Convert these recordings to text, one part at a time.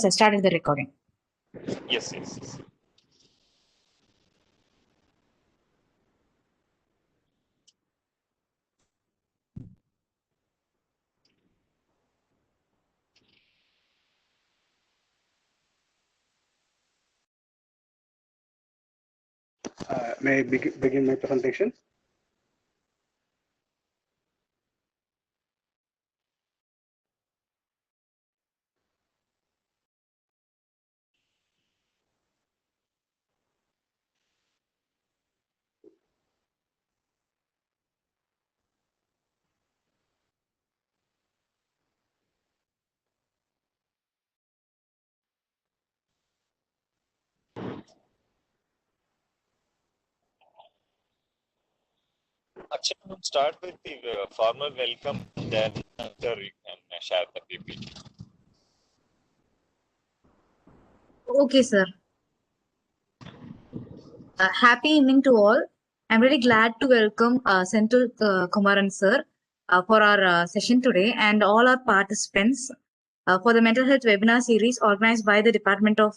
I started the recording. Yes, yes, yes. May I begin my presentation? Actually, we'll start with the formal welcome, then after you can share the PPT. Okay, sir. Happy evening to all. I'm really glad to welcome Senthil Kumaran sir for our session today and all our participants for the mental health webinar series organized by the Department of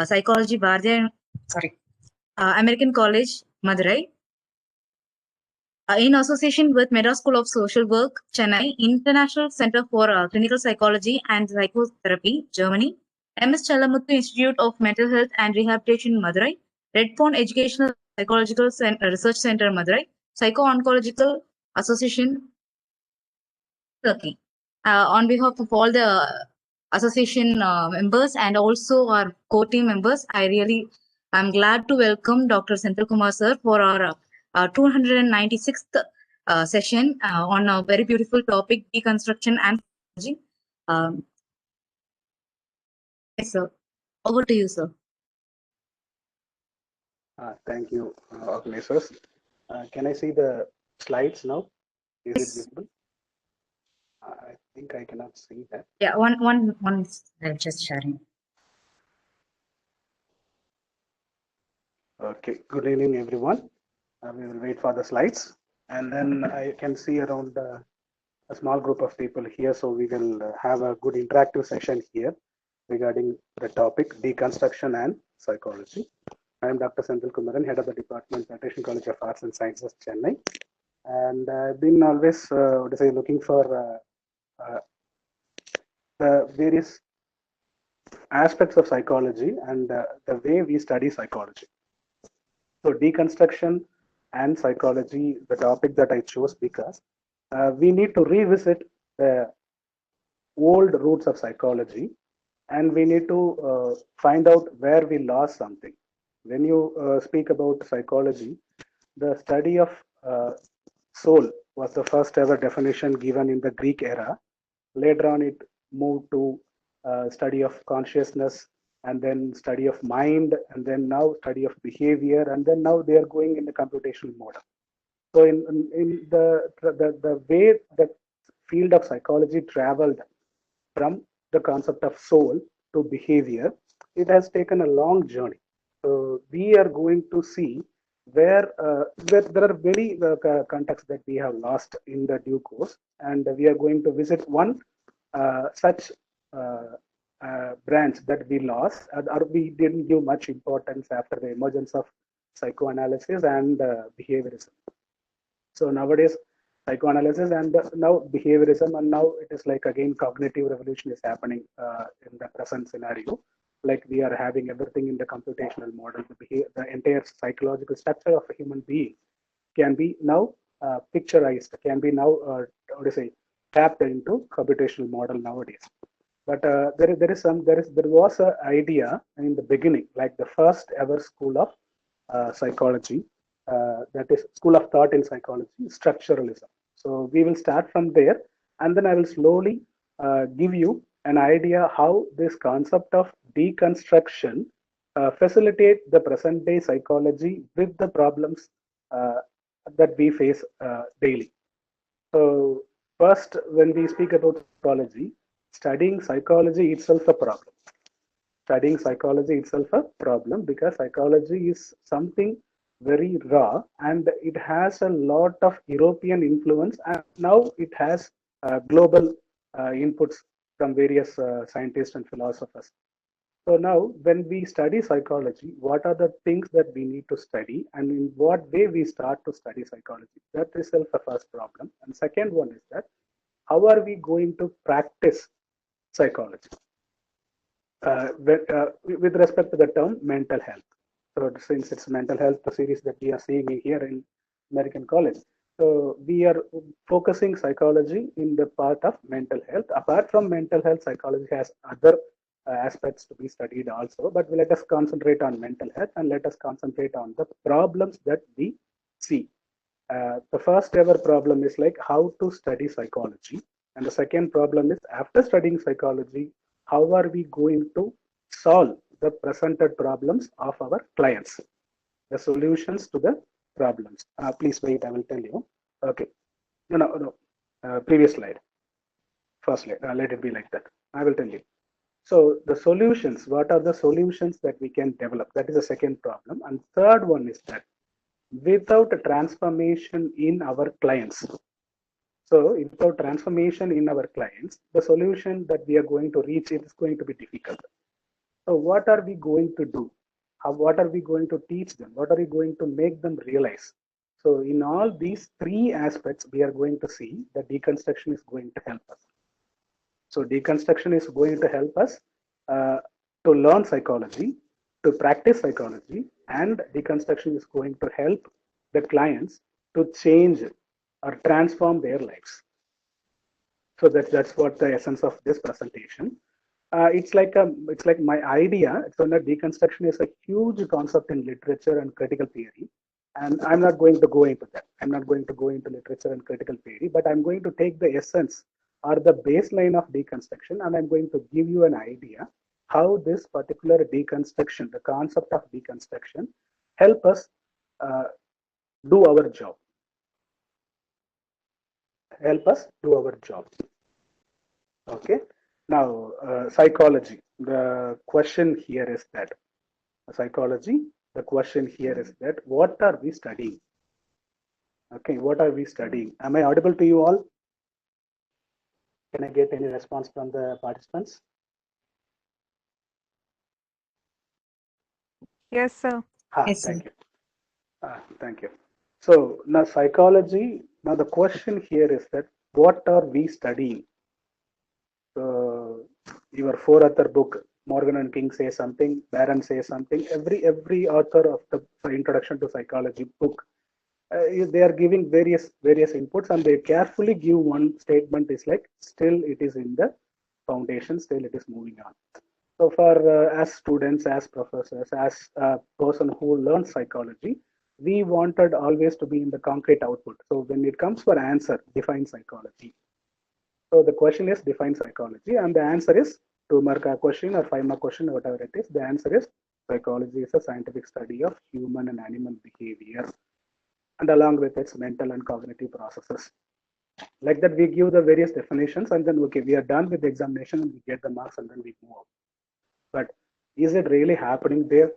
Psychology, American College, Madurai. In association with Madras School of Social Work, Chennai, International Center for Clinical Psychology and Psychotherapy, Germany, MS Chalamuthu Institute of Mental Health and Rehabilitation, Madurai, Redphone Educational Psychological Research Center, Madurai, Psycho-Oncological Association, Turkey. On behalf of all the association members and also our core team members, I'm glad to welcome Dr. Senthil Kumar sir for our 296th session on a very beautiful topic, deconstruction and psychology. Yes, sir. Over to you, sir. Thank you, organizers. Can I see the slides now? Is it visible? I think I cannot see that. Yeah, one. I'm just sharing. Okay. Good evening, everyone. We will wait for the slides, and then I can see around a small group of people here, so we will have a good interactive session here regarding the topic deconstruction and psychology. I am Dr. Senthil Kumaran, head of the department, Patrician College of Arts and Sciences, Chennai. And I've been always looking for the various aspects of psychology and the way we study psychology. So deconstruction and psychology, the topic that I chose because we need to revisit the old roots of psychology, and we need to find out where we lost something. When you speak about psychology, the study of soul was the first ever definition given in the Greek era. Later on, it moved to study of consciousness, and then study of mind, and then now study of behavior, and then now they are going in the computational model. So in the way the field of psychology traveled from the concept of soul to behavior, it has taken a long journey. So we are going to see where there are many contexts that we have lost in the due course, and we are going to visit one such branch that we lost, or we didn't give much importance after the emergence of psychoanalysis and behaviorism. So nowadays, psychoanalysis and now behaviorism, and now it is like again cognitive revolution is happening in the present scenario. Like we are having everything in the computational model. The entire psychological structure of a human being can be now picturized, can be now tapped into computational model nowadays. But there was an idea in the beginning, like the first ever school of psychology, that is school of thought in psychology, structuralism. So we will start from there, and then I will slowly give you an idea how this concept of deconstruction facilitate the present day psychology with the problems that we face daily. So first, when we speak about psychology, studying psychology itself a problem. Studying psychology itself a problem because psychology is something very raw, and it has a lot of European influence, and now it has global inputs from various scientists and philosophers. So now, when we study psychology, what are the things that we need to study, and in what way we start to study psychology? That is the first problem. And second one is that how are we going to practice psychology with respect to the term mental health? So since it's mental health, the series that we are seeing here in American College, so we are focusing psychology in the part of mental health. Apart from mental health, psychology has other aspects to be studied also, but let us concentrate on mental health and let us concentrate on the problems that we see. The first ever problem is like how to study psychology, and the second problem is after studying psychology, how are we going to solve the presented problems of our clients, the solutions to the problems. Please wait, I will tell you. Okay, no. Previous slide, first slide. Let it be like that. I will tell you. So the solutions, what are the solutions that we can develop? That is the second problem. And third one is that without a transformation in our clients. So without transformation in our clients, the solution that we are going to reach is going to be difficult. So what are we going to do? What are we going to teach them? What are we going to make them realize? So in all these three aspects, we are going to see that deconstruction is going to help us. So deconstruction is going to help us to learn psychology, to practice psychology, and deconstruction is going to help the clients to change or transform their lives. So that's what the essence of this presentation. It's like my idea. So that deconstruction is a huge concept in literature and critical theory, and I'm not going to go into that. I'm not going to go into literature and critical theory, but I'm going to take the essence or the baseline of deconstruction, and I'm going to give you an idea how this particular deconstruction, the concept of deconstruction, help us do our job. Help us do our job. Okay. Now, psychology. The question here is that psychology. The question here is that what are we studying? Okay, what are we studying? Am I audible to you all? Can I get any response from the participants? Yes, sir. Yes, sir. Thank you. Thank you. So now psychology. Now the question here is that what are we studying? So your four author book, Morgan and King says something, Barron says something. Every author of the Introduction to Psychology book, they are giving various inputs, and they carefully give one statement is like still it is in the foundation, still it is moving on. So for as students, as professors, as a person who learns psychology, we wanted always to be in the concrete output. So when it comes for answer, define psychology. So the question is define psychology, and the answer is 2-mark question or 5-mark question, whatever it is. The answer is psychology is a scientific study of human and animal behavior, and along with its mental and cognitive processes. Like that, we give the various definitions, and then okay, we are done with the examination, and we get the marks, and then we move on. But is it really happening there?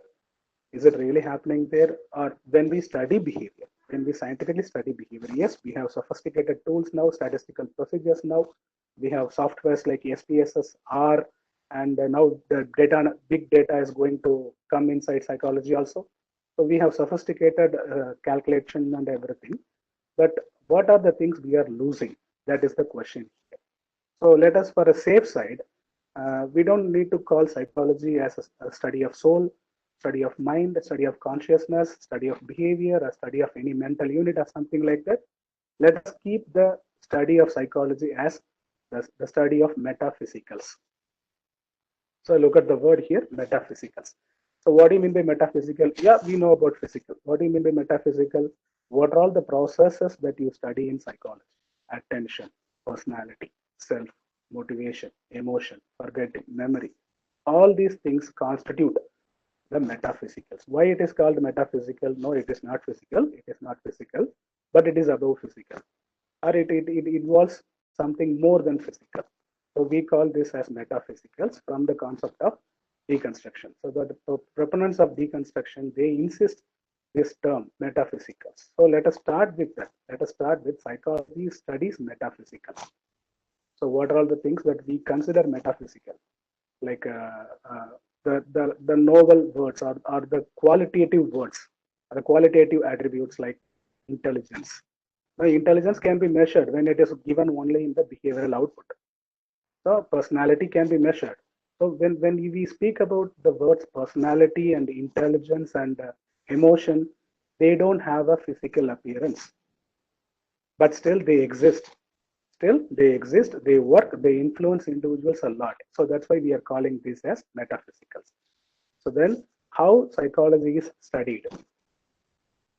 Is it really happening there? Or when we study behavior, when we scientifically study behavior, yes, we have sophisticated tools now, statistical procedures now. We have softwares like SPSS, R, and now the data, big data is going to come inside psychology also. So we have sophisticated calculation and everything. But what are the things we are losing? That is the question here. So let us, for a safe side, we don't need to call psychology as a study of soul, study of mind, a study of consciousness, study of behavior, a study of any mental unit or something like that. Let us keep the study of psychology as the study of metaphysicals. So look at the word here, metaphysicals. So what do you mean by metaphysical? Yeah, we know about physical. What do you mean by metaphysical? What are all the processes that you study in psychology? Attention, personality, self, motivation, emotion, forgetting, memory. All these things constitute the metaphysicals. Why it is called metaphysical? No, it is not physical. It is not physical, but it is above physical. Or it involves something more than physical. So we call this as metaphysicals from the concept of deconstruction. So the proponents of deconstruction, they insist this term metaphysicals. So let us start with that. Let us start with psychology studies metaphysical. So what are all the things that we consider metaphysical? Like the novel words or the qualitative words, the qualitative attributes like intelligence. Now, intelligence can be measured when it is given only in the behavioral output. So personality can be measured. So when we speak about the words personality and intelligence and emotion, they don't have a physical appearance, but still they exist. Still they exist, they work, they influence individuals a lot. So that's why we are calling this as metaphysicals. So then how psychology is studied.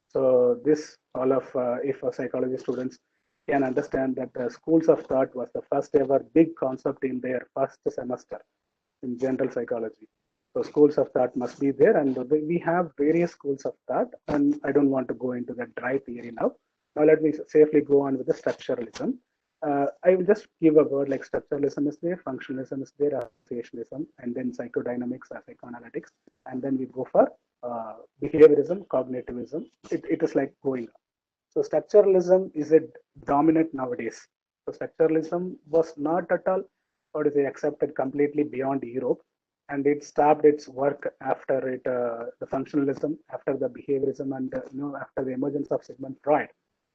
So this all of if a psychology students can understand that schools of thought was the first ever big concept in their first semester in general psychology. So schools of thought must be there, and we have various schools of thought. And I don't want to go into that dry theory now. Now let me safely go on with the structuralism. I will just give a word like structuralism is there, functionalism is there, associationism, and then psychodynamics, psychoanalytics, and then we go for behaviorism, cognitivism. It is like going on. So structuralism is it dominant nowadays. So structuralism was not at all, or is it accepted completely beyond Europe, and it stopped its work after it the functionalism, after the behaviorism, and after the emergence of Sigmund Freud.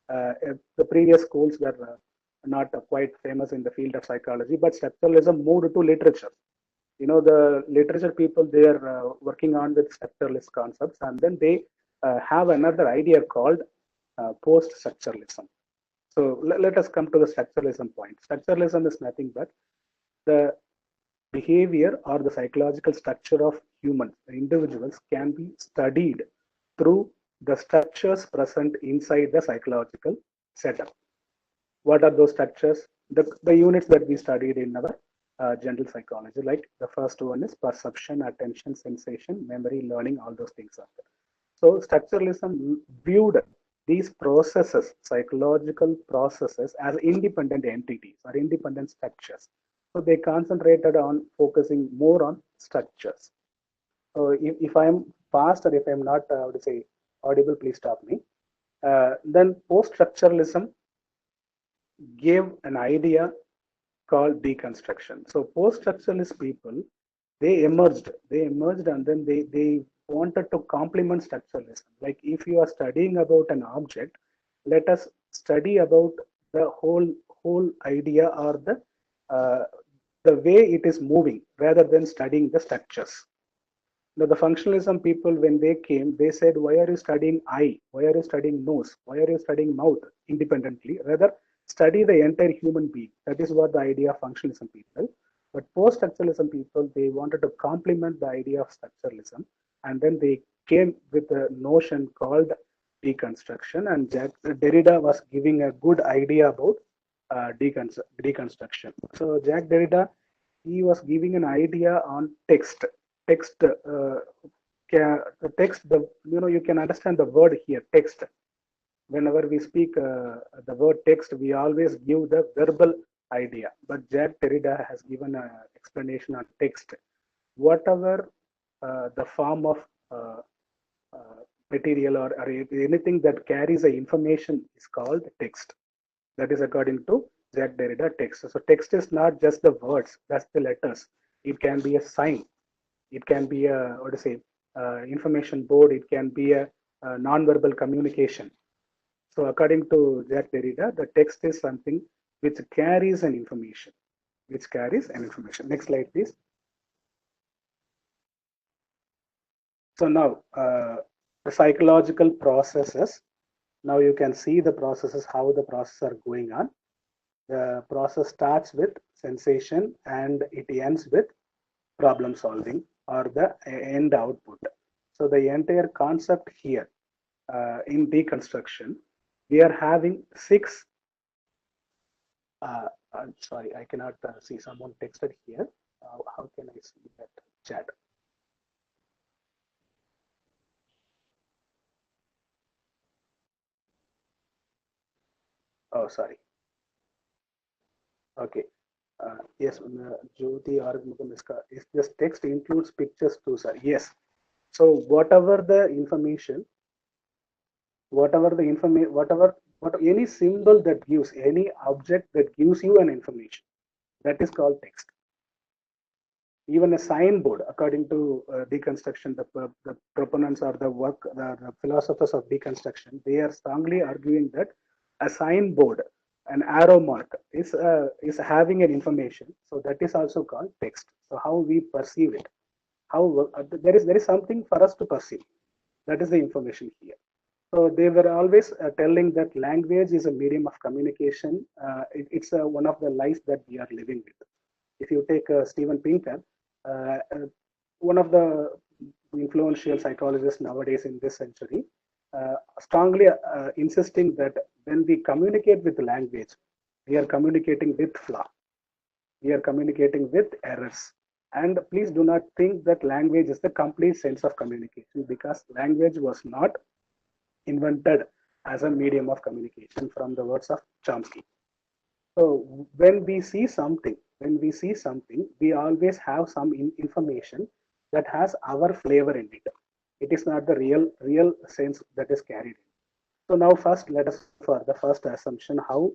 The previous schools were not quite famous in the field of psychology, but structuralism moved to literature. The literature people, they are working on with structuralist concepts, and then they have another idea called post-structuralism. So let us come to the structuralism point. Structuralism is nothing but the behavior or the psychological structure of humans, the individuals, can be studied through the structures present inside the psychological setup. What are those structures? The units that we studied in our general psychology, like the first one is perception, attention, sensation, memory, learning, all those things are there. So structuralism viewed these processes, psychological processes, as independent entities or independent structures. So they concentrated on focusing more on structures. So if I'm fast or if I'm not, how to say, audible, please stop me. Then post-structuralism gave an idea called deconstruction. So post-structuralist people, they emerged, and then they wanted to complement structuralism. Like if you are studying about an object, let us study about the whole idea or the way it is moving rather than studying the structures. Now, the functionalism people, when they came, they said, why are you studying eye? Why are you studying nose? Why are you studying mouth independently? Rather, study the entire human being. That is what the idea of functionalism people. But post-structuralism people, they wanted to complement the idea of structuralism. And then they came with a notion called deconstruction. And Jacques Derrida was giving a good idea about deconstruction. So Jacques Derrida, he was giving an idea on text. The text, you can understand the word here, text. Whenever we speak the word text, we always give the verbal idea. But Jacques Derrida has given an explanation on text. Whatever the form of material or anything that carries a information is called text. That is according to Jacques Derrida, text. So text is not just the words, that's the letters. It can be a sign. It can be a, what to say, information board. It can be a non-verbal communication. So according to Jacques Derrida, the text is something which carries an information, Next slide, please. So now the psychological processes. Now you can see the processes, how the processes are going on. The process starts with sensation and it ends with problem solving or the end output. So the entire concept here in deconstruction, we are having 6. I'm sorry, I cannot see someone texted here. How can I see that chat? Oh, sorry. Okay. Yes, Jyoti or Mukamiska, if this text includes pictures too, sir. Yes. So whatever the information, any symbol that gives, any object that gives you an information. That is called text. Even a signboard, according to deconstruction, the proponents or the philosophers of deconstruction, they are strongly arguing that a signboard, an arrow mark, is having an information. So that is also called text. So how we perceive it, how there is something for us to perceive. That is the information here. So they were always telling that language is a medium of communication. It's one of the lies that we are living with. If you take Steven Pinker, one of the influential psychologists nowadays in this century, strongly insisting that when we communicate with language, we are communicating with flaw. We are communicating with errors. And please do not think that language is the complete sense of communication, because language was not invented as a medium of communication from the words of Chomsky. So when we see something, we always have some information that has our flavor in it. It is not the real sense that is carried in. So now first let us for the first assumption how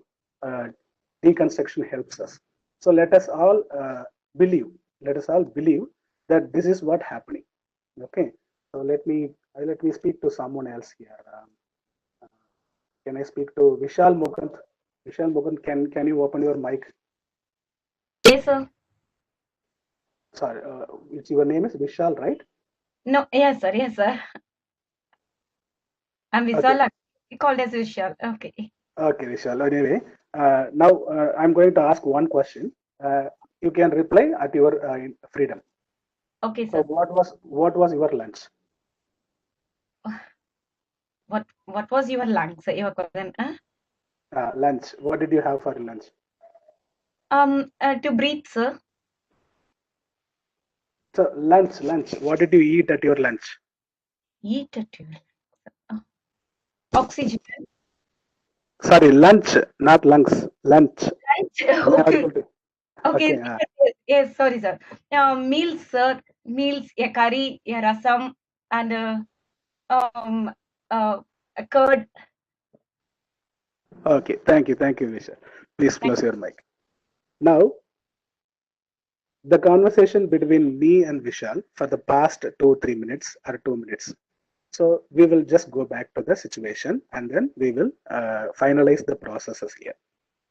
deconstruction helps us. So let us all believe that this is what happening. Okay. So let me speak to someone else here. Can I speak to Vishal Mukund? Vishal Mukund, can you open your mic? Yes, sir. Sorry, your name is Vishal, right? No, yes, sir. Yes, sir. I'm Vishal. Okay. Called as Vishal. Okay. Okay, Vishal. Anyway, now I'm going to ask one question. You can reply at your freedom. Okay, So sir. what was your lunch? What was your lunch, sir? Your question? Lunch. What did you have for lunch? To breathe, sir. So lunch. What did you eat at your lunch? Eat at your oxygen. Sorry, lunch, not lungs. Lunch. Okay. Okay. Okay. Yes, sorry, sir. Meals, sir. Meals, a curry, a rasam, and a curd. Okay. Thank you, Vishal. Please close your mic. Now, the conversation between me and Vishal for the past 2-3 minutes or 2 minutes. So we will just go back to the situation and then we will finalize the processes here.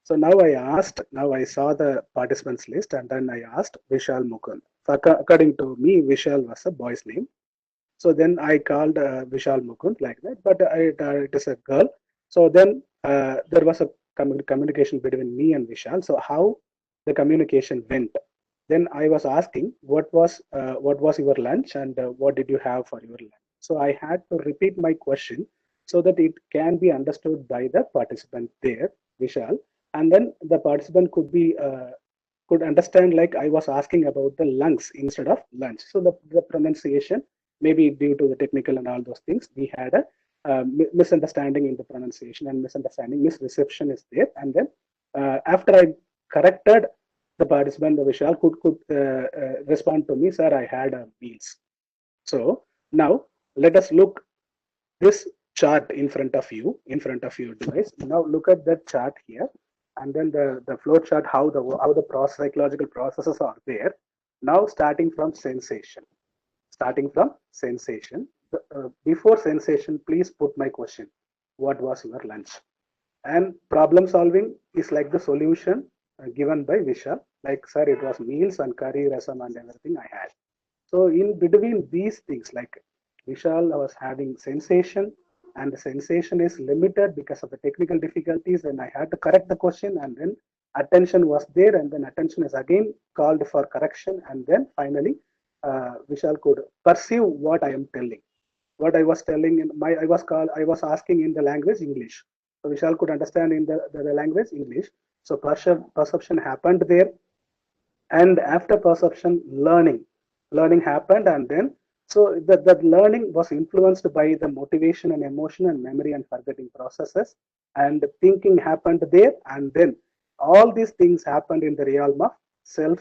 So now I saw the participants list and then I asked Vishal Mukund. According to me, Vishal was a boy's name. So then I called Vishal Mukund like that, but it is a girl. So then there was a communication between me and Vishal. So how the communication went? Then I was asking what was your lunch and what did you have for your lunch? So I had to repeat my question so that it can be understood by the participant there, Vishal, and then the participant could understand like I was asking about the lungs instead of lunch. So the pronunciation, maybe due to the technical and all those things, we had a misunderstanding in the pronunciation and misreception is there. And then after I corrected the participant, the Vishal could respond to me, sir, I had meals. So now let us look this chart in front of your device. Now look at that chart here, and then the flow chart, how the psychological processes are there. Now starting from sensation. Before sensation, please put my question. What was your lunch? And problem solving is like the solution given by Vishal. Like, sir, it was meals and curry, rasam and everything I had. So in between these things, like Vishal was having sensation, and the sensation is limited because of the technical difficulties, and I had to correct the question, and then attention was there, and then attention is again called for correction, and then finally Vishal could perceive what I am telling. What I was telling in I was asking in the language English. So Vishal could understand in the language English. So perception happened there, and after perception, learning happened, and then so that learning was influenced by the motivation and emotion and memory and forgetting processes, and thinking happened there, and then all these things happened in the realm of self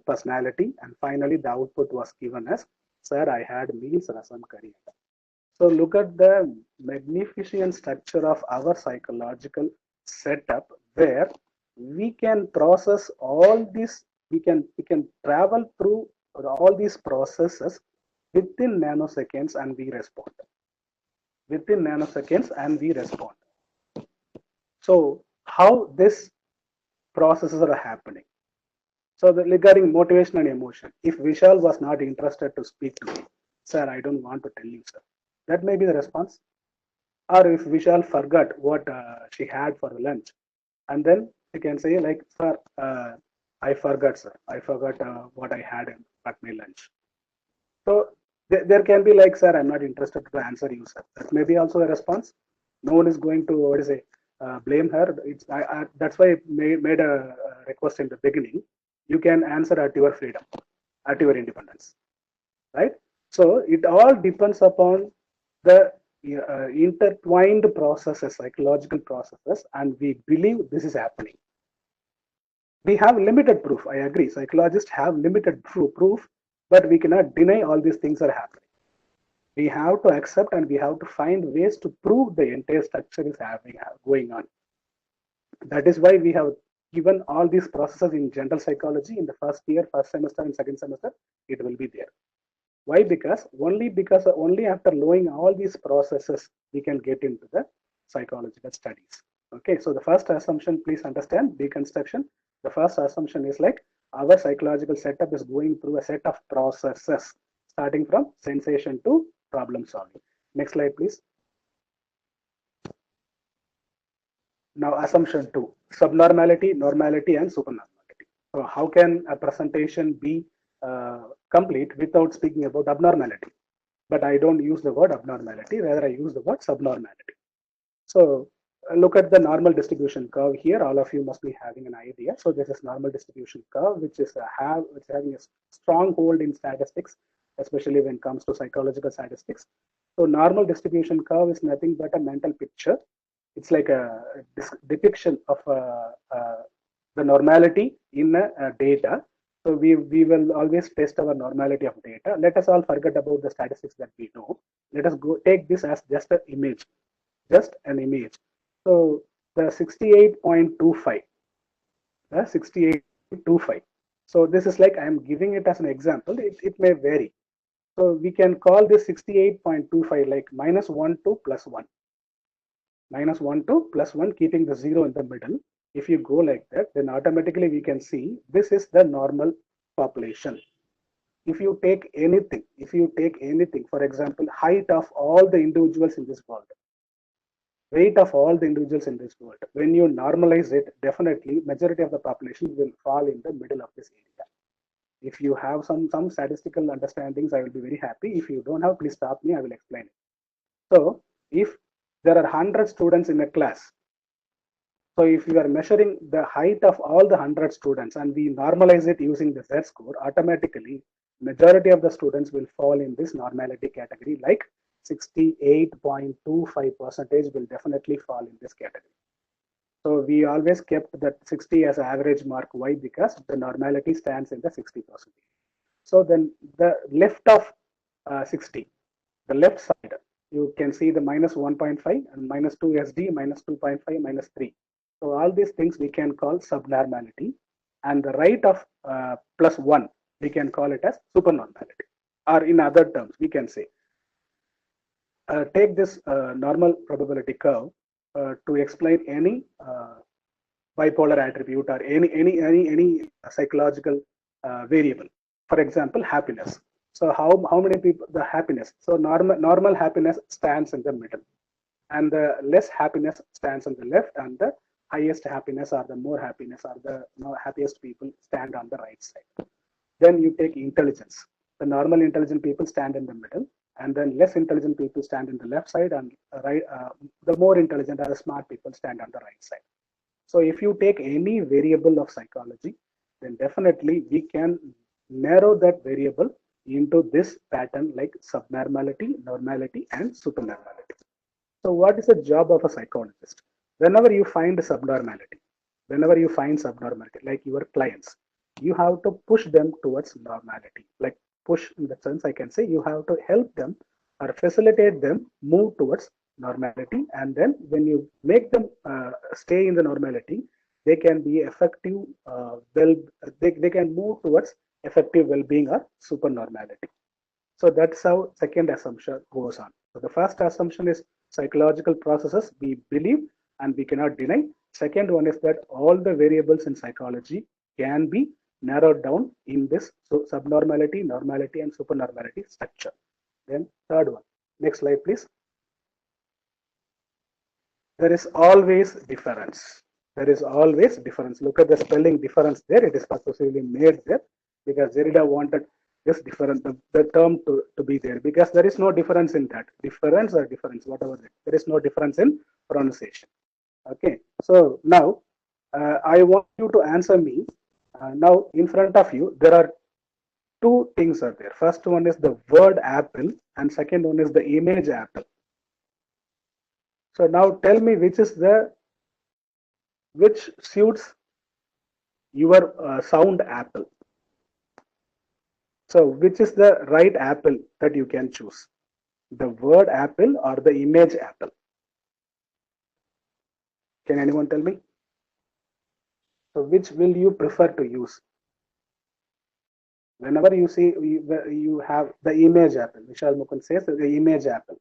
personality, and finally the output was given as, sir, I had meals, rasam, curry. So look at the magnificent structure of our psychological setup, where we can process all these, we can travel through all these processes within nanoseconds and we respond. Within nanoseconds and we respond. So how this processes are happening? So regarding motivation and emotion, if Vishal was not interested to speak to me, sir, I don't want to tell you, sir, that may be the response. Or if Vishal forgot what she had for lunch, and then she can say like, sir, I forgot, sir, I forgot what I had at my lunch. So there can be like, sir, I'm not interested to answer you, sir. That may be also a response. No one is going to, what is it, blame her. That's why I made a request in the beginning. You can answer at your freedom, at your independence, right? So it all depends upon the intertwined processes, psychological processes, and we believe this is happening. We have limited proof. I agree. Psychologists have limited proof, but we cannot deny all these things are happening. We have to accept and we have to find ways to prove the entire structure is going on. That is why we have given all these processes in general psychology in the first year, first semester, and second semester. It will be there. Why? Because only after knowing all these processes we can get into the psychological studies. Okay, so the first assumption, please understand deconstruction. The first assumption is like our psychological setup is going through a set of processes starting from sensation to problem solving. Next slide, please. Now, assumption 2, subnormality, normality, and supernormality. So how can a presentation be complete without speaking about abnormality? But I don't use the word abnormality, rather I use the word subnormality. So look at the normal distribution curve here. All of you must be having an idea. So this is normal distribution curve, which is having a strong hold in statistics, especially when it comes to psychological statistics. So normal distribution curve is nothing but a mental picture. It's like a depiction of the normality in data. So we will always test our normality of data. Let us all forget about the statistics that we know. Let us go take this as just an image, just an image. So the 68.25, the 68.25. So this is like I am giving it as an example. It may vary. So we can call this 68.25 like -1 to +1. -1 to +1, keeping the 0 in the middle. If you go like that, then automatically we can see this is the normal population. If you take anything, for example, height of all the individuals in this world, weight of all the individuals in this world, when you normalize it, definitely majority of the population will fall in the middle of this area. If you have some statistical understandings, I will be very happy. If you don't have, please stop me, I will explain it. So if there are 100 students in a class, so if you are measuring the height of all the 100 students and we normalize it using the Z-score, automatically majority of the students will fall in this normality category, like 68.25% will definitely fall in this category. So we always kept that 60 as average mark. Why? Because the normality stands in the 60%. So then the left of 60, the left side, you can see the -1.5 and -2 SD, -2.5, -3. So all these things we can call subnormality, and the right of +1 we can call it as supernormality, or in other terms we can say take this normal probability curve to explain any bipolar attribute or any psychological variable. For example, happiness. So how many people the happiness? So normal happiness stands in the middle, and the less happiness stands on the left, and the highest happiness or the more happiness or the happiest people stand on the right side. Then you take intelligence. The normal intelligent people stand in the middle, and then less intelligent people stand in the left side, and the more intelligent or the smart people stand on the right side. So if you take any variable of psychology, then definitely we can narrow that variable into this pattern like subnormality, normality, and supernormality. So what is the job of a psychologist? Whenever you find subnormality, like your clients, you have to push them towards normality. Like push in the sense I can say you have to help them or facilitate them move towards normality. And then when you make them stay in the normality, they can be effective, they can move towards effective well-being or supernormality. So that's how second assumption goes on. So the first assumption is psychological processes we believe and we cannot deny. Second one is that all the variables in psychology can be narrowed down in this subnormality, normality, and supernormality structure. Then third one. Next slide, please. There is always difference. There is always difference. Look at the spelling difference there. It is purposely made there because Derrida wanted this difference, the term to be there, because there is no difference in that. Difference or difference, whatever. There is no difference in pronunciation. Okay. So now I want you to answer me. Now in front of you, there are two things are there. First one is the word apple and second one is the image apple. So now tell me which suits your sound apple. So which is the right apple that you can choose? The word apple or the image apple? Can anyone tell me? So which will you prefer to use? Whenever you see you have the image apple, Vishal Mukund says the image apple,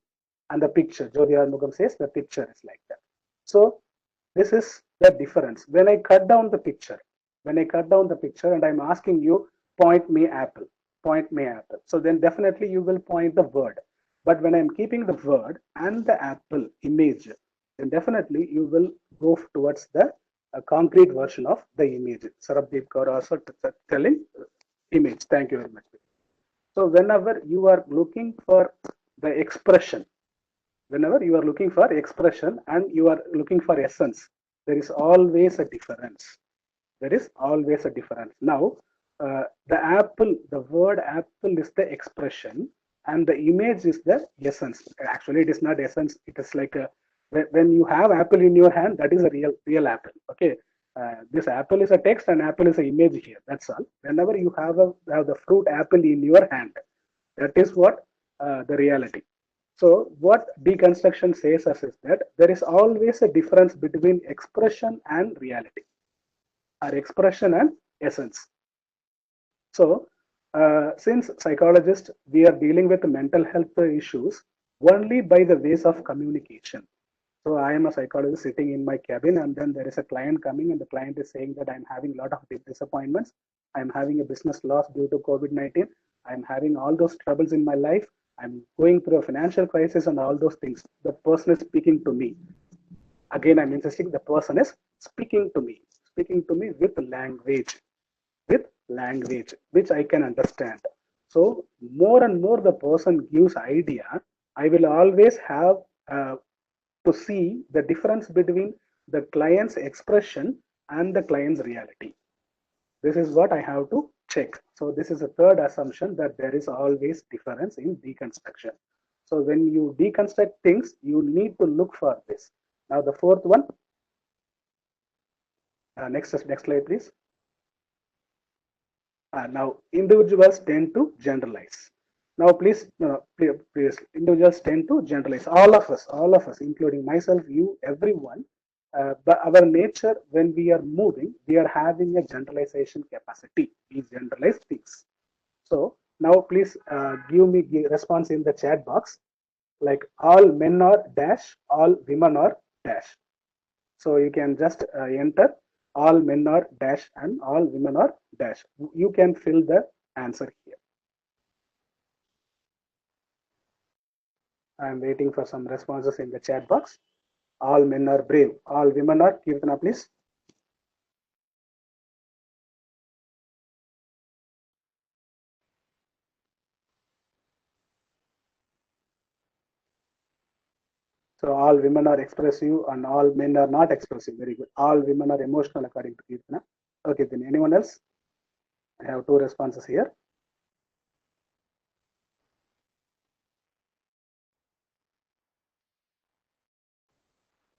and the picture, Jyoti Arumugam says the picture is like that. So this is the difference. When I cut down the picture, and I'm asking you, point me apple. So then definitely you will point the word. But when I'm keeping the word and the apple image, then definitely you will go towards the concrete version of the image. Sarabdeep Kaur also telling image. Thank you very much. So whenever you are looking for the expression, and you are looking for essence, there is always a difference. Now, the word apple is the expression and the image is the essence. Actually, it is not essence. It is like when you have apple in your hand, that is a real apple. Okay. This apple is a text and apple is an image here. That's all. Whenever you have the fruit apple in your hand, that is what the reality. So what deconstruction says us is that there is always a difference between expression and reality, or expression and essence. So since psychologists, we are dealing with mental health issues only by the ways of communication. So I am a psychologist sitting in my cabin, and then there is a client coming, and the client is saying that I'm having a lot of disappointments. I'm having a business loss due to COVID-19. I'm having all those troubles in my life. I'm going through a financial crisis and all those things. The person is speaking to me. Again, I'm insisting the person is speaking to me with language, which I can understand. So more and more the person gives idea, I will always have to see the difference between the client's expression and the client's reality. This is what I have to check. So this is a third assumption, that there is always difference in deconstruction. So when you deconstruct things, you need to look for this. Now the fourth one. Next slide, please. Now individuals tend to generalize. Now please, individuals tend to generalize. All of us, including myself, you, everyone. But our nature, when we are moving, we are having a generalization capacity. We generalize things. So now please give me response in the chat box, like all men are dash, all women are dash. So you can just enter all men are dash and all women are dash. You can fill the answer here. I am waiting for some responses in the chat box. All men are brave. All women are, Kirtana, please. So all women are expressive and all men are not expressive. Very good. All women are emotional according to Kirtana. Okay, then anyone else? I have two responses here.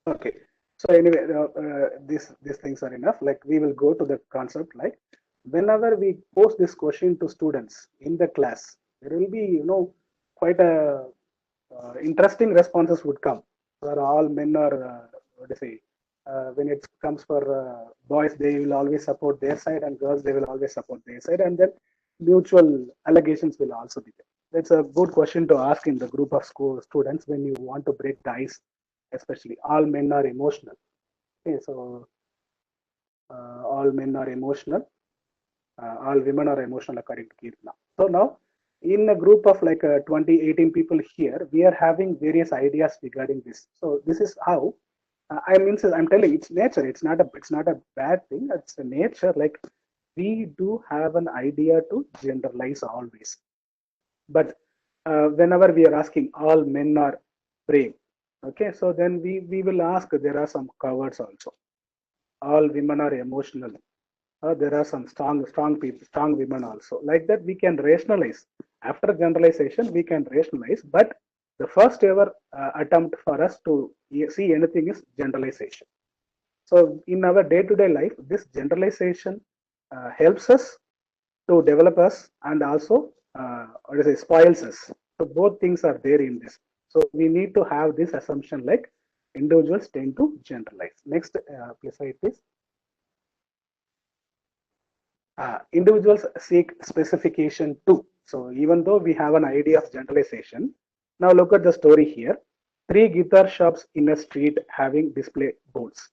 Okay. So anyway, these things are enough. Like we will go to the concept. Like whenever we pose this question to students in the class, there will be quite a interesting responses would come. Where all men are what to say when it comes for boys, they will always support their side, and girls, they will always support their side, and then mutual allegations will also be there. That's a good question to ask in the group of school students when you want to break the ice, especially all men are emotional. Okay, so all men are emotional, all women are emotional according to Kirtana. So now, in a group of like 20, 18 people here, we are having various ideas regarding this. So this is how I'm telling it's nature. It's not a bad thing. It's a nature. Like we do have an idea to generalize always, but whenever we are asking all men are praying, okay, so then we will ask there are some covers also. All women are emotional. There are some strong people, strong women also. Like that, we can rationalize. After generalization, we can rationalize. But the first ever attempt for us to see anything is generalization. So in our day-to-day life, this generalization helps us to develop us and also what is it, spoils us. So both things are there in this. So we need to have this assumption like individuals tend to generalize. Next, please slide please. Individuals seek specification too. So even though we have an idea of generalization, now look at the story here. 3 guitar shops in a street having display boards.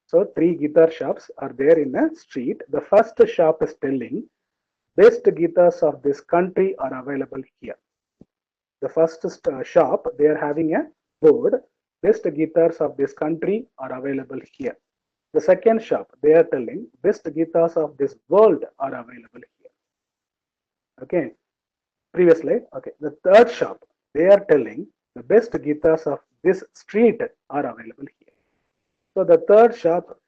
So 3 guitar shops are there in a street. The first shop is telling best guitars of this country are available here. The first shop, they are having a board. Best guitars of this country are available here. The second shop, they are telling best guitars of this world are available here. Okay, previous slide. Okay, the third shop, they are telling the best guitars of this street are available here. So the third shop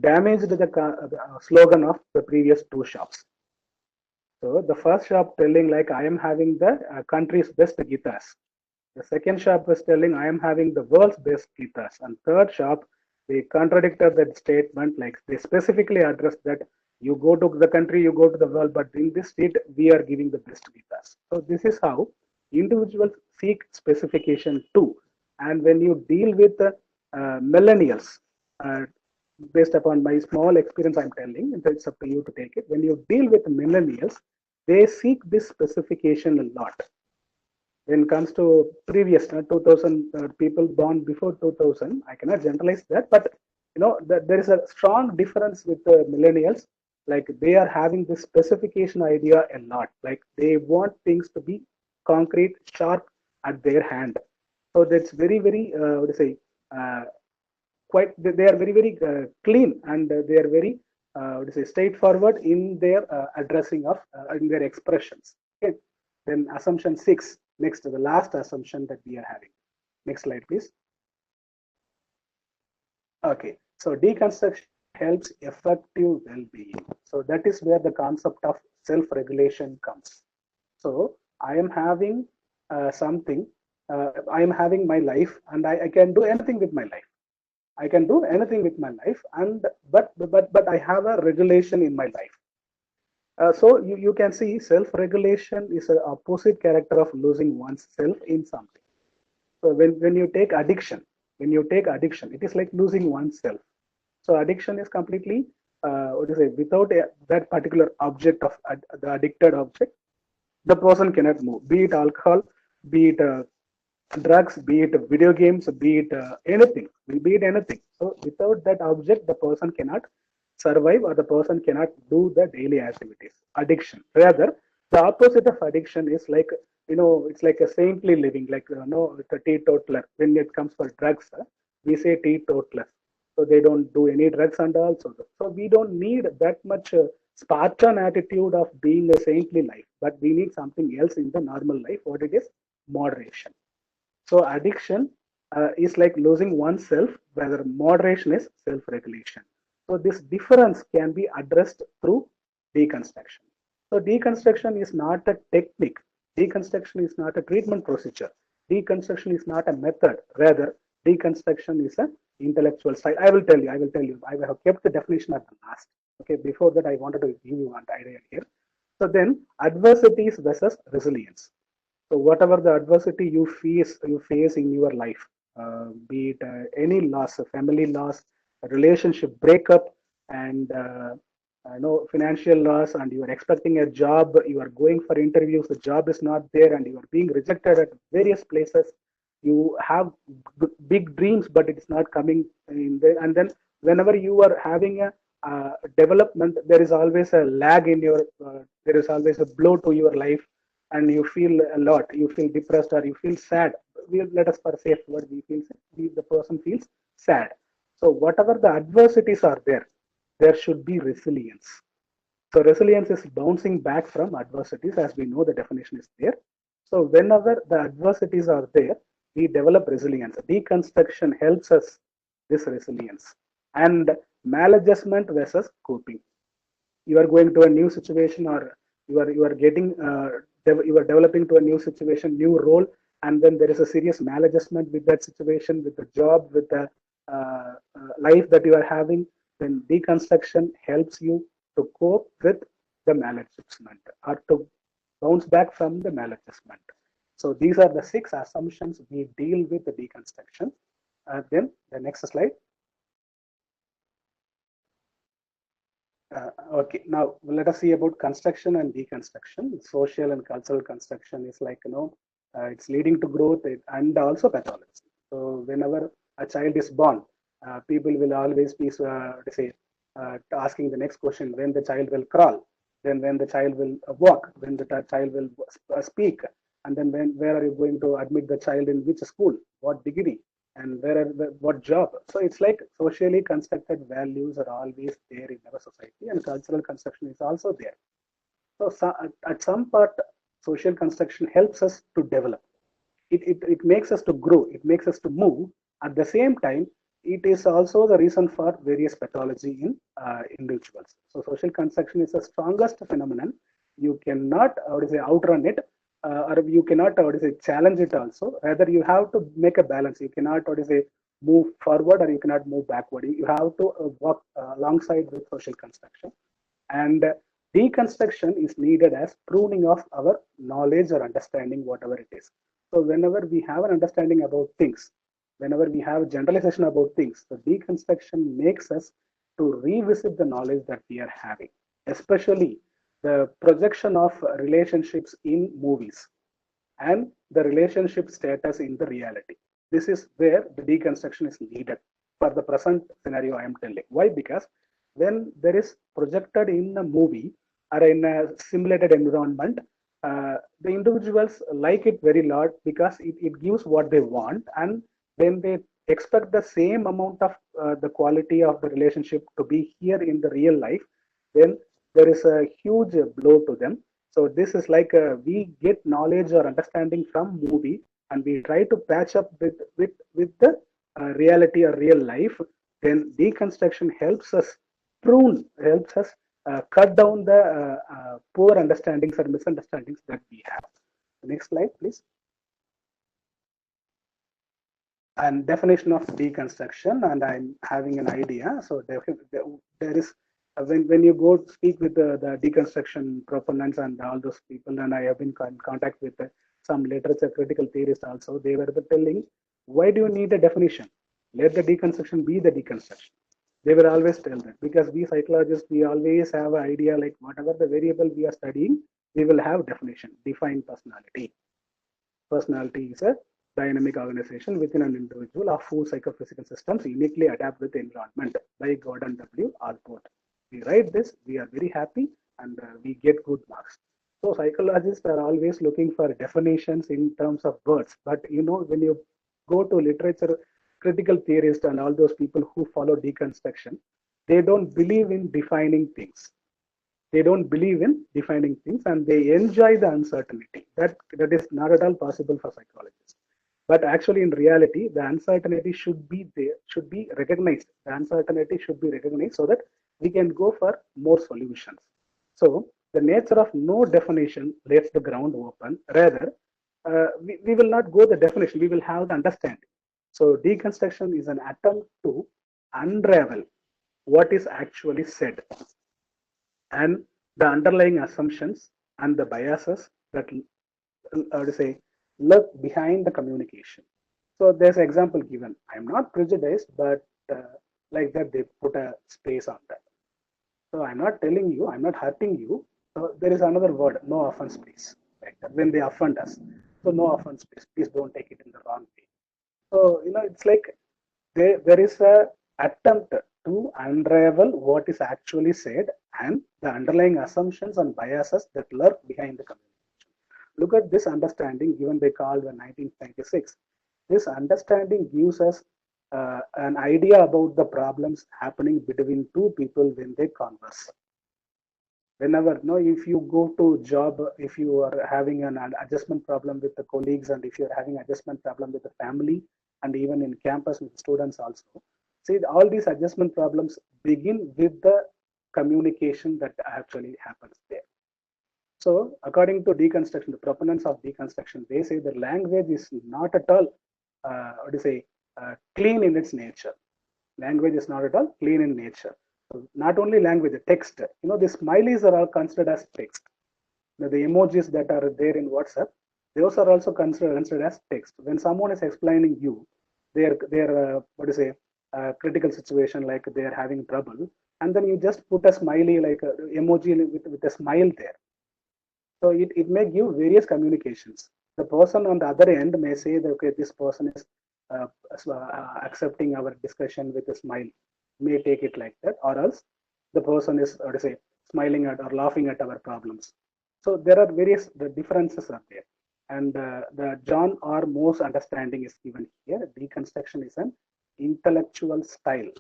damaged the slogan of the previous 2 shops. So the first shop telling like I am having the country's best guitars. The second shop was telling I am having the world's best guitars. And third shop, they contradicted that statement, like they specifically addressed that you go to the country, you go to the world, but in this state, we are giving the best guitars. So this is how individuals seek specification too. And when you deal with millennials, based upon my small experience, I'm telling, and it's up to you to take it. When you deal with millennials, they seek this specification a lot. When it comes to previous 2000 people born before 2000, I cannot generalize that, but there is a strong difference with the millennials. Like they are having this specification idea a lot. Like they want things to be concrete, sharp at their hand. So that's very, very what to say, quite. They are very, very clean, and they are very what to say, straightforward in their addressing of in their expressions. Okay. Then assumption 6. Next, the last assumption that we are having. Next slide, please. Okay, so deconstruction helps effective well-being. So that is where the concept of self-regulation comes. So I am having something, I am having my life, and I can do anything with my life. I can do anything with my life, and but I have a regulation in my life. So you can see self-regulation is an opposite character of losing oneself in something. So when you take addiction, it is like losing oneself. So addiction is completely what do you say, without that particular object of the addicted object, the person cannot move. Be it alcohol, be it drugs, be it video games, be it anything, be it anything. So without that object, the person cannot survive, or the person cannot do the daily activities. Addiction. Rather, the opposite of addiction is like, it's like a saintly living, like, it's a teetotaler. When it comes for drugs, we say teetotaler. So they don't do any drugs and all. So we don't need that much Spartan attitude of being a saintly life, but we need something else in the normal life. What it is? Moderation. So addiction is like losing oneself, whether moderation is self-regulation. So this difference can be addressed through deconstruction. So deconstruction is not a technique. Deconstruction is not a treatment procedure. Deconstruction is not a method. Rather, deconstruction is an intellectual style. I will tell you. I have kept the definition at the last. Okay, before that, I wanted to give you one idea here. So then, adversities versus resilience. So whatever the adversity you face in your life, be it any loss, family loss, a relationship breakup, and financial loss, and you are expecting a job, you are going for interviews, the job is not there, and you are being rejected at various places. You have big dreams, but it's not coming in there. And then whenever you are having a development, there is always a lag in your, there is always a blow to your life, and you feel a lot. You feel depressed or you feel sad. Let us for a safe word, the person feels sad. So whatever the adversities are there, there should be resilience. So resilience is bouncing back from adversities, as we know the definition is there. So whenever the adversities are there, we develop resilience. Deconstruction helps us this resilience. And maladjustment versus coping. You are going to a new situation, or you are getting you are developing to a new situation, new role, and then there is a serious maladjustment with that situation, with the job, with the life that you are having. Then deconstruction helps you to cope with the maladjustment, or to bounce back from the maladjustment. So these are the 6 assumptions we deal with the deconstruction. Then the next slide. Okay, now let us see about construction and deconstruction. Social and cultural construction is like, it's leading to growth and also pathology. So whenever a child is born, people will always be asking the next question: when the child will crawl, then when the child will walk, when the child will speak, and then where are you going to admit the child, in which school, what degree, and what job. So it's like socially constructed values are always there in our society, and cultural construction is also there. So at some part, social construction helps us to develop. It makes us to grow. It makes us to move. At the same time, it is also the reason for various pathology in individuals. So social construction is the strongest phenomenon. You cannot, outrun it, or you cannot, challenge it also. Rather, you have to make a balance. You cannot, move forward, or you cannot move backward. You have to walk alongside with social construction. And deconstruction is needed as pruning of our knowledge or understanding, whatever it is. So whenever we have an understanding about things, whenever we have generalization about things, the deconstruction makes us to revisit the knowledge that we are having, especially the projection of relationships in movies and the relationship status in the reality. This is where the deconstruction is needed for the present scenario I am telling. Why? Because when there is projected in a movie or in a simulated environment, the individuals like it very lot, because it gives what they want, and when they expect the same amount of the quality of the relationship to be here in the real life, then there is a huge blow to them. So this is like we get knowledge or understanding from movie, and we try to patch up with the reality or real life. Then deconstruction helps us helps us cut down the poor understandings or misunderstandings that we have. Next slide, please. And definition of deconstruction, and I'm having an idea. So there is, when you go speak with the deconstruction proponents and all those people, and I have been in contact with some literature critical theorists also, they were telling, why do you need a definition? Let the deconstruction be the deconstruction. They will always tell that, because we psychologists, we always have an idea like whatever the variable we are studying, we will have definition, defined personality. Personality is a dynamic organization within an individual of whose psychophysical systems uniquely adapt with the environment, by Gordon W. Allport. We write this, we are very happy, and we get good marks. So psychologists are always looking for definitions in terms of words. But when you go to literature, critical theorists and all those people who follow deconstruction, they don't believe in defining things. They don't believe in defining things, and they enjoy the uncertainty. That is not at all possible for psychologists. But actually, in reality, the uncertainty should be there, should be recognized. The uncertainty should be recognized so that we can go for more solutions. So the nature of no definition lets the ground open. Rather, we will not go the definition, we will have the understanding. So deconstruction is an attempt to unravel what is actually said, and the underlying assumptions and the biases that lurk behind the communication. So there's an example given. I'm not prejudiced, but like that they put a space on that. So I'm not telling you, I'm not hurting you. So there is another word, no offense, please. Like that. When they offend us, so no offense, please. Please don't take it in the wrong way. So it's like there is a attempt to unravel what is actually said and the underlying assumptions and biases that lurk behind the communication. Look at this understanding given by Carl in 1996. This understanding gives us an idea about the problems happening between two people when they converse. Whenever if you go to job, if you are having an adjustment problem with the colleagues, and if you are having adjustment problem with the family, and even in campus with students also, see, all these adjustment problems begin with the communication that actually happens there. So according to deconstruction, the proponents of deconstruction, they say the language is not at all what do you say clean in its nature. Language is not at all clean in nature. So not only language, the text. The smileys are all considered as text. The emojis that are there in WhatsApp, those are also considered as text. When someone is explaining you their what do you say critical situation, like they are having trouble, and then you just put a smiley, like a emoji with a smile there. So it may give various communications. The person on the other end may say that, okay, this person is accepting our discussion with a smile, may take it like that, or else the person is, what to say, smiling at or laughing at our problems. So there are various, the differences are there. And the John R. Moore's understanding is given here. Deconstruction is an intellectual style.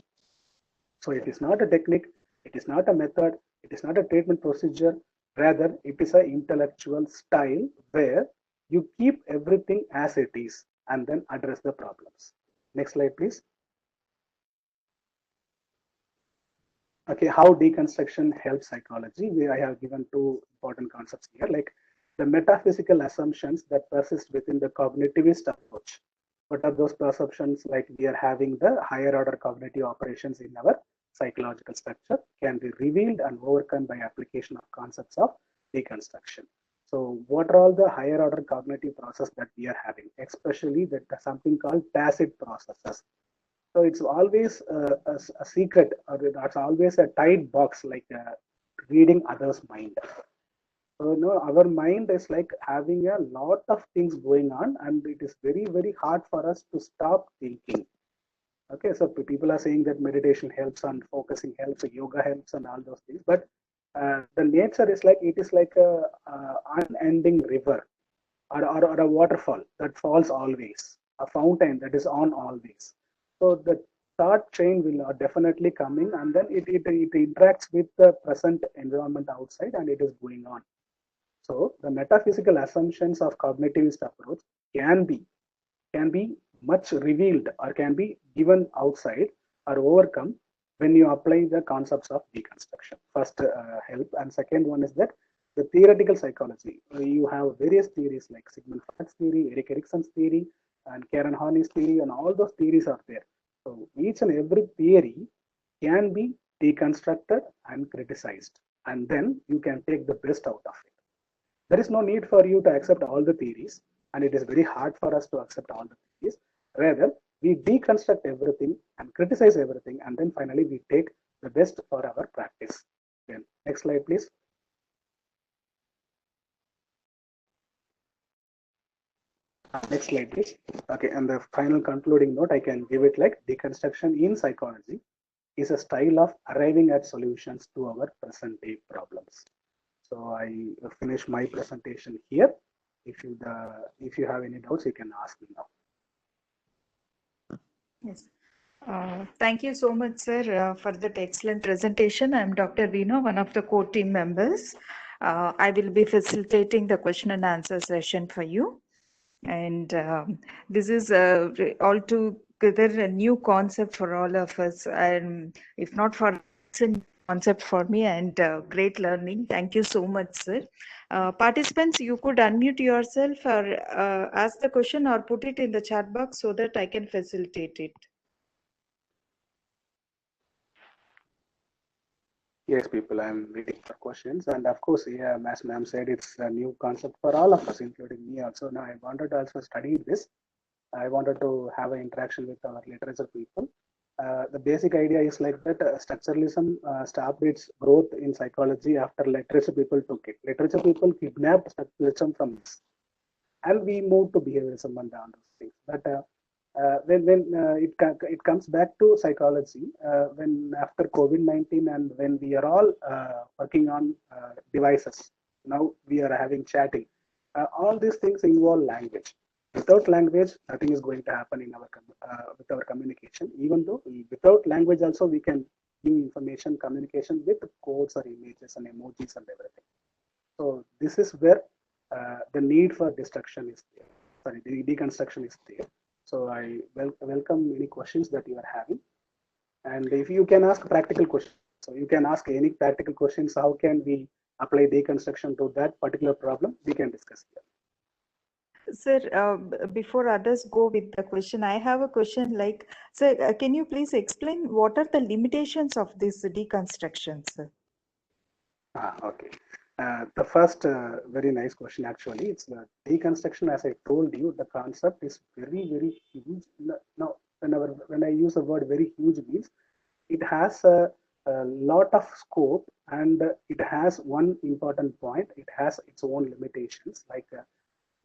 So it is not a technique, it is not a method, it is not a treatment procedure. Rather, it is an intellectual style where you keep everything as it is and then address the problems. Next slide, please. Okay, how deconstruction helps psychology. I have given two important concepts here, like the metaphysical assumptions that persist within the cognitivist approach. What are those perceptions? Like we are having the higher order cognitive operations in our psychological structure can be revealed and overcome by application of concepts of deconstruction. So what are all the higher order cognitive process that we are having, especially that something called tacit processes. So it's always a secret, or it's always a tight box, like reading others' mind. So our mind is like having a lot of things going on, and it is very, very hard for us to stop thinking. Okay, so people are saying that meditation helps and focusing helps, yoga helps, and all those things. But the nature is like, it is like a unending river, or a waterfall that falls always, a fountain that is on always. So the thought chain will definitely coming, and then it interacts with the present environment outside, and it is going on. So the metaphysical assumptions of cognitivist approach can be much revealed or can be given outside or overcome when you apply the concepts of deconstruction. First help, and second one is that the theoretical psychology. You have various theories like Sigmund Freud's theory, Erik Erikson's theory, and Karen Horney's theory, and all those theories are there. So each and every theory can be deconstructed and criticized, and then you can take the best out of it. There is no need for you to accept all the theories, and it is very hard for us to accept all the theories. Rather, we deconstruct everything and criticize everything, and then finally we take the best for our practice. Then next slide, please. Next slide, please. Okay, and the final concluding note, I can give it like deconstruction in psychology is a style of arriving at solutions to our present day problems. So I finish my presentation here. If you have any doubts, you can ask me now. Yes. Thank you so much, sir, for that excellent presentation. I'm Dr. Veena, one of the core team members. I will be facilitating the question and answer session for you. And this is altogether a new concept for all of us. And if not for it's a new concept for me, and great learning. Thank you so much, sir. Participants, you could unmute yourself or ask the question or put it in the chat box so that I can facilitate it. Yes, people, I'm waiting for questions. And of course, yeah, as ma'am said, it's a new concept for all of us, including me also. Now, I wanted to also study this. I wanted to have an interaction with our literature people. The basic idea is like that structuralism stopped its growth in psychology after literature people took it. Literature people kidnapped structuralism from us, and we moved to behaviorism and all those things. But when it comes back to psychology, when after COVID-19 and when we are all working on devices, now we are having chatting. All these things involve language. Without language, nothing is going to happen in our with our communication. Even though without language also we can give information communication with codes or images and emojis and everything. So this is where the need for destruction is there. Sorry, the deconstruction is there. So I welcome any questions that you are having. And if you can ask practical questions, so you can ask any practical questions. How can we apply deconstruction to that particular problem? We can discuss here. Sir, before others go with the question, I have a question like, sir, can you please explain what are the limitations of this deconstruction, sir? Okay. The first very nice question actually, it's the deconstruction. As I told you, the concept is very, very huge. Now, when I use the word very huge means it has a lot of scope, and it has one important point. It has its own limitations. Like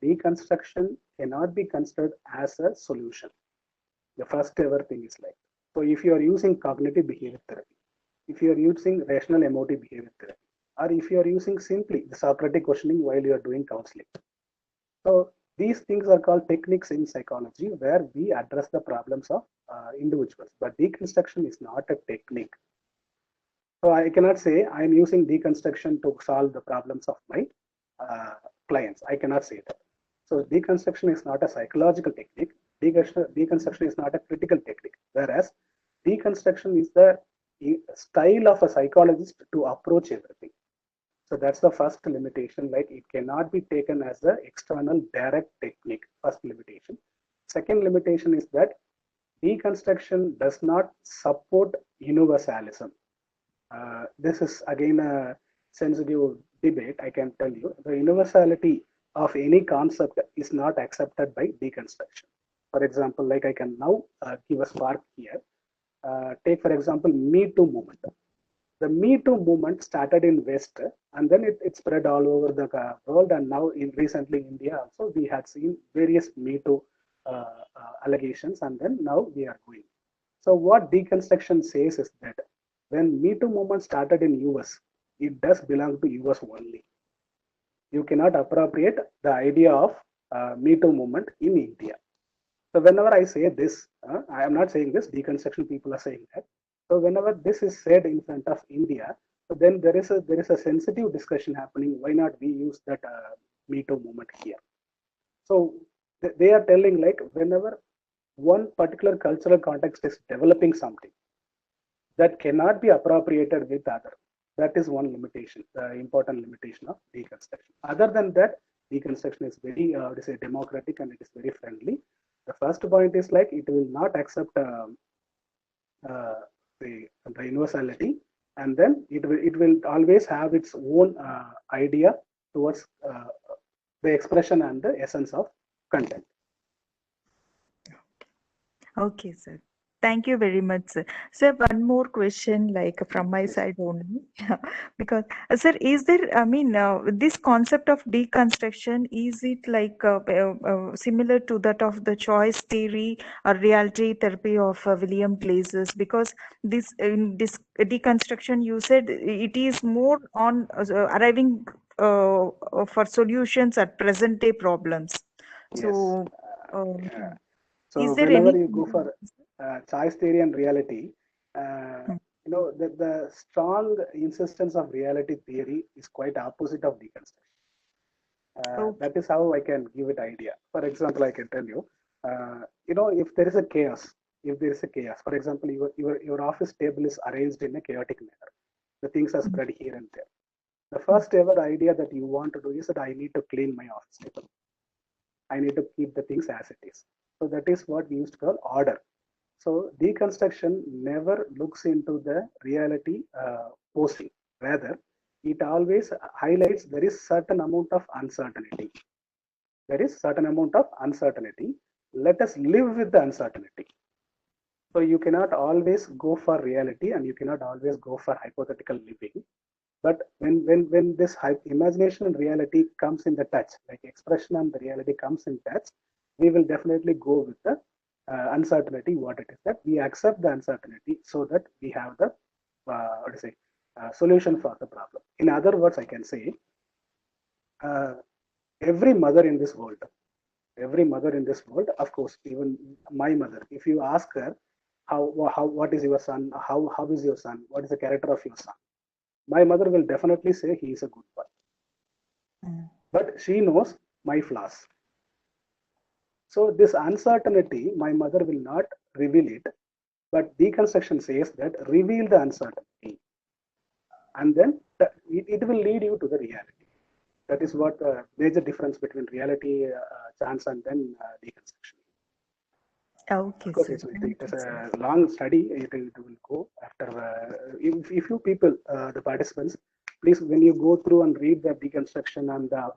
deconstruction cannot be considered as a solution. The first ever thing is like, so if you are using cognitive behavior therapy, if you are using rational emotive behavior therapy, or if you are using simply the Socratic questioning while you are doing counseling. So these things are called techniques in psychology where we address the problems of individuals. But deconstruction is not a technique. So I cannot say I'm using deconstruction to solve the problems of my clients. I cannot say that. So deconstruction is not a psychological technique. Deconstruction is not a critical technique. Whereas deconstruction is the style of a psychologist to approach everything. So that's the first limitation, like it cannot be taken as an external direct technique, first limitation. Second limitation is that deconstruction does not support universalism. This is again a sensitive debate, I can tell you. The universality of any concept is not accepted by deconstruction. For example, like I can now give a spark here. Take for example, Me Too movement. The Me Too movement started in West, and then it spread all over the world, and now recently India also we had seen various Me Too allegations, and then now we are going. So what deconstruction says is that when Me Too movement started in US, it does belong to US only. You cannot appropriate the idea of Me Too movement in India. So whenever I say this, I am not saying this, deconstruction people are saying that. So whenever this is said in front of India, so then there is a sensitive discussion happening. Why not we use that Me Too movement here? So they are telling like whenever one particular cultural context is developing something that cannot be appropriated with other. That is one limitation, the important limitation of deconstruction. Other than that, deconstruction is very democratic and it is very friendly. The first point is like it will not accept the universality, and then it will always have its own idea towards the expression and the essence of content. Okay, sir. Thank you very much, sir. Sir, one more question, like from my side only, because sir, is there? I mean, this concept of deconstruction, is it like similar to that of the choice theory or reality therapy of William Glaser's? Because this in this deconstruction, you said it is more on arriving for solutions at present day problems. Yes. So. So Is there whenever any you go for choice theory and reality, you know the strong insistence of reality theory is quite opposite of deconstruction. That is how I can give it idea. For example, I can tell you, you know, if there is a chaos, for example, your office table is arranged in a chaotic manner, the things are spread here and there. The first ever idea that you want to do is that I need to clean my office table. I need to keep the things as it is. So that is what we used to call order. So deconstruction never looks into the reality posing. Rather, it always highlights there is certain amount of uncertainty. There is certain amount of uncertainty. Let us live with the uncertainty. So you cannot always go for reality and you cannot always go for hypothetical living. But when this imagination and reality comes in the touch, like expression and the reality comes in touch, we will definitely go with the uncertainty, what it is, that we accept the uncertainty so that we have the what to say solution for the problem. In other words, I can say uh, every mother in this world, of course, even my mother, if you ask her how what is your son, how is your son, what is the character of your son, my mother will definitely say he is a good boy. But she knows my flaws. So this uncertainty, my mother will not reveal it, but deconstruction says that reveal the uncertainty, and then it will lead you to the reality. That is what the major difference between reality, chance, and then deconstruction. Okay, Of course, sir. it is a long study. It will go after. If you people, the participants, please, when you go through and read the deconstruction and the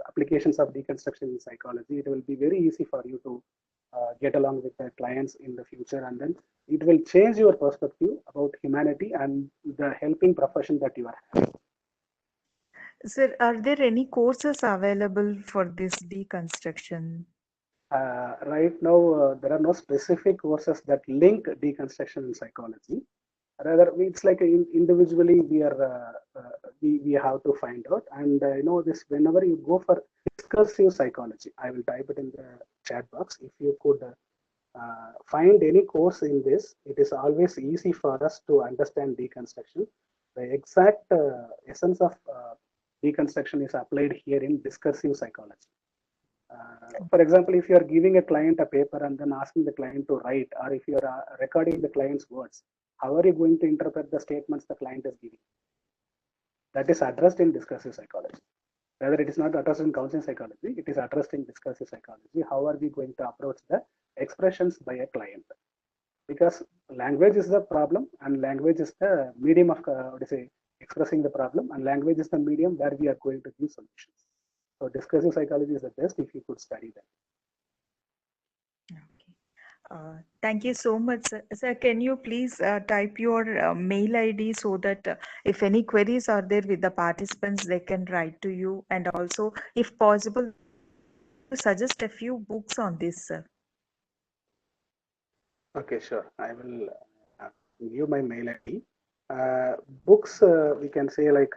applications of deconstruction in psychology, it will be very easy for you to get along with the clients in the future, and then it will change your perspective about humanity and the helping profession that you are having. Sir, are there any courses available for this deconstruction? Right now, there are no specific courses that link deconstruction in psychology. Rather, it's like individually we are we have to find out. And this, whenever you go for discursive psychology, I will type it in the chat box. If you could find any course in this, it is always easy for us to understand deconstruction. The exact essence of deconstruction is applied here in discursive psychology. For example, if you are giving a client a paper and then asking the client to write, or if you are recording the client's words, how are you going to interpret the statements the client is giving? That is addressed in discursive psychology. Whether it is not addressed in counseling psychology, it is addressed in discursive psychology. How are we going to approach the expressions by a client? Because language is the problem, and language is the medium of expressing the problem, and language is the medium where we are going to give solutions. So discursive psychology is the best if you could study that. Thank you so much, sir. Sir, can you please type your mail ID so that if any queries are there with the participants, they can write to you, and also, if possible, suggest a few books on this, sir. Okay, sure. I will give my mail ID. Books, we can say like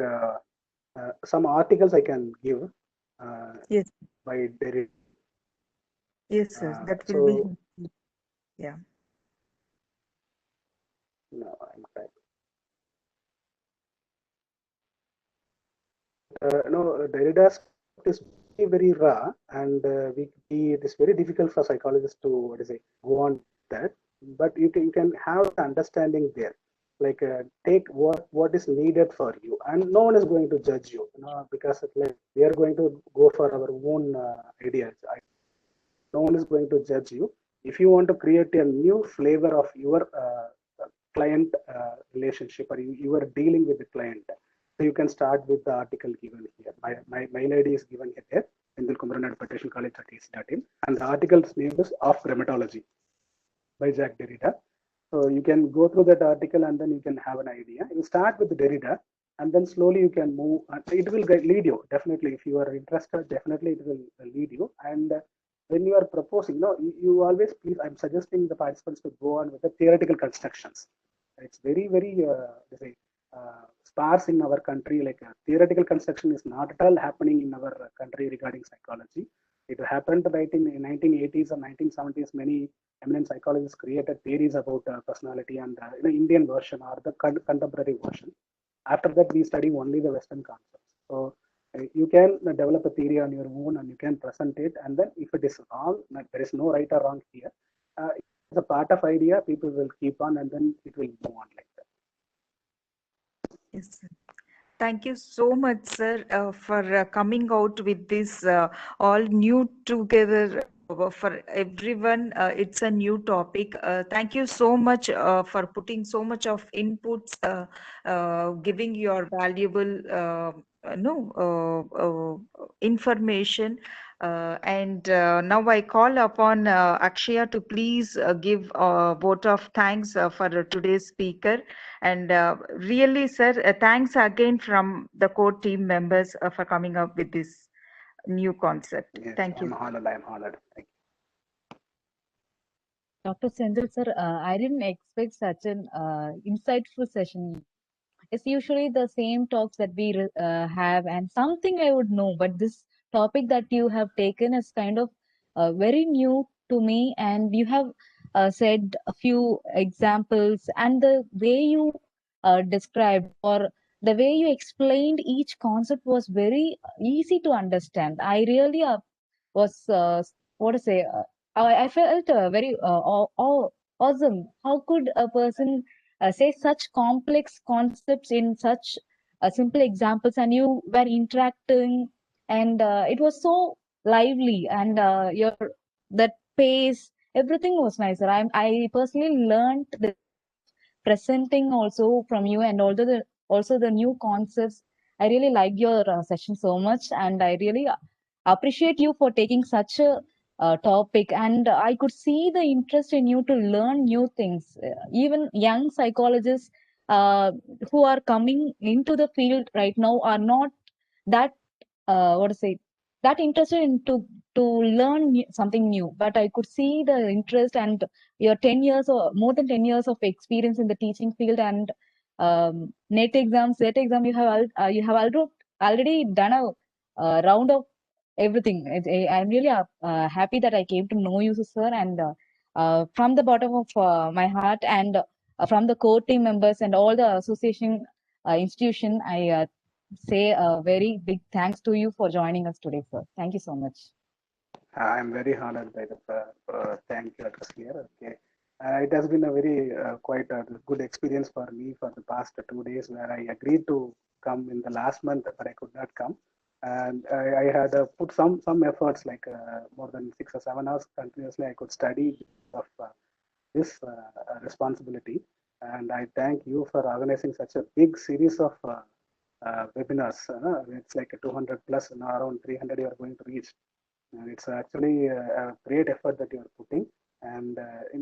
some articles I can give Yes, by Derrida. yes, sir. That will So, be, yeah. no, I'm typing. No, Derrida's is very raw, and it is very difficult for psychologists to go on that. But you can have the understanding there. Like take what is needed for you, and no one is going to judge you, because like we are going to go for our own ideas. No one is going to judge you. If you want to create a new flavor of your client relationship, or you are dealing with the client, so you can start with the article given here. My mail ID is given here, Sendil Kumaran at petitioncollege.ac.in, and the article's name is Of Rheumatology by Jacques Derrida. So you can go through that article and then you can have an idea. You start with Derrida, and then slowly you can move. It will lead you, definitely. If you are interested, definitely it will lead you. And when you are proposing, you always, please, I'm suggesting the participants to go on with the theoretical constructions. It's very, very sparse in our country. Like theoretical construction is not at all happening in our country regarding psychology. It happened right in the 1980s or 1970s. Many eminent psychologists created theories about personality, and Indian version or the contemporary version. After that, we study only the Western concepts. So you can develop a theory on your own and you can present it. And then if it is wrong, there is no right or wrong here. It's a part of idea. People will keep on, and then it will move on like that. Yes, sir. Thank you so much, sir, for coming out with this all new together for everyone. It's a new topic. Thank you so much for putting so much of inputs, giving your valuable no information. Now I call upon Akshaya to please give a vote of thanks for today's speaker. And really, sir, thanks again from the core team members for coming up with this new concept. Yes, Thank you. I'm honored. I'm honored. Thank you. Dr. Senthil sir, I didn't expect such an insightful session. It's usually the same talks that we have, and something I would know, but this topic that you have taken is kind of very new to me, and you have said a few examples, and the way you described or the way you explained each concept was very easy to understand. I really was what to say. I felt very awesome. How could a person say such complex concepts in such simple examples, and you were interacting, and it was so lively, and your that pace, everything was nicer. I personally learned the presenting also from you, and also the new concepts. I really liked your session so much, and I really appreciate you for taking such a topic, and I could see the interest in you to learn new things. Even young psychologists who are coming into the field right now are not that what to say, that interested in to learn something new, but I could see the interest, and your 10 years or more than 10 years of experience in the teaching field, and net exam, set exam, you have already done a round of everything. I'm really happy that I came to know you, sir, and from the bottom of my heart, and from the core team members and all the association institution, I say a very big thanks to you for joining us today, sir. Thank you so much. I'm very honored by the thank you, Dr. Clear. Okay. It has been a very quite a good experience for me for the past 2 days, where I agreed to come in the last month, but I could not come. And I had put some efforts, like more than 6 or 7 hours continuously. I could study of this responsibility. And I thank you for organizing such a big series of webinars. It's like a 200 plus, around 300 you are going to reach. And it's actually a great effort that you are putting, and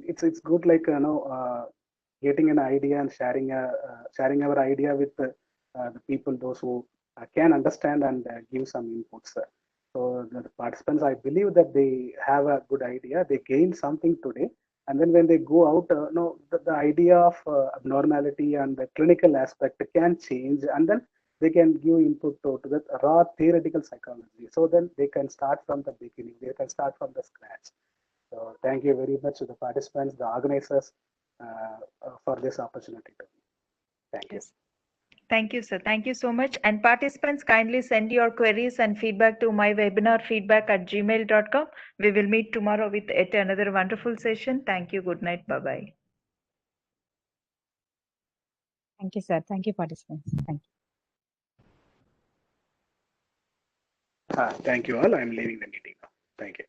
it's good, like getting an idea and sharing our idea with the people, those who can understand and give some inputs. So the participants, I believe that they have a good idea, they gain something today, and then when they go out, the idea of abnormality and the clinical aspect can change, and then they can give input to the raw theoretical psychology. So then they can start from the beginning, they can start from the scratch. So thank you very much to the participants, the organizers, for this opportunity. Thank you. Thank you, sir. Thank you so much. And participants, kindly send your queries and feedback to my webinar feedback@gmail.com. We will meet tomorrow with yet another wonderful session. Thank you. Good night. Bye-bye. Thank you, sir. Thank you, participants. Thank you. Thank you all. I'm leaving the meeting now. Thank you.